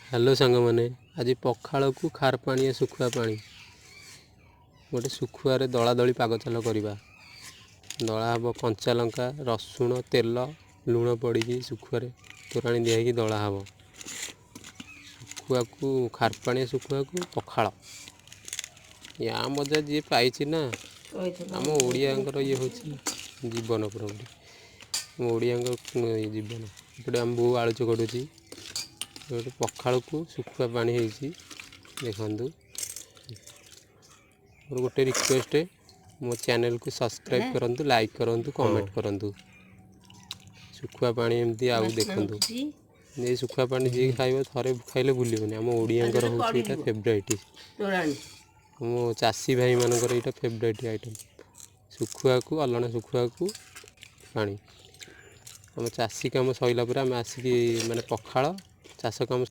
hello सांग मैंने आज पखाड़ को खार पानी सुखुआ पानी गोटे सुखुआरे दला दली पाग चाल करवा दला हम कंचा लंका रसुण तेल लुण पड़ी सुखुआरे तोराणी दिखाई दला हम सुखुआ को खार पानी सुखुआ को पखाड़ या मजा जी पाई ना आम ओडिया ये हूँ जीवन पूरा ओडिया जीवन एपटे आम बो आलू चकटुची गोटे पखाड़ को सुखुआ पानी है देखु और गोटे रिक्वेस्ट मो चैनल को सब्सक्राइब करंतु लाइक करंतु कमेंट करंतु सुखुआ पानी एमती आउ देखंतु ये सुखुआ पानी जी खाइबो थरे खाइले भूलिबनी आम ओडियांकर होची एटा फेवरेट मो चासी भाई मानकर एटा फेवरेट आइटम सुखुआ को अलना सुखुआ को पानी आम चासी काम सइला पर आम आसिकी माने पखाड़ चाष काम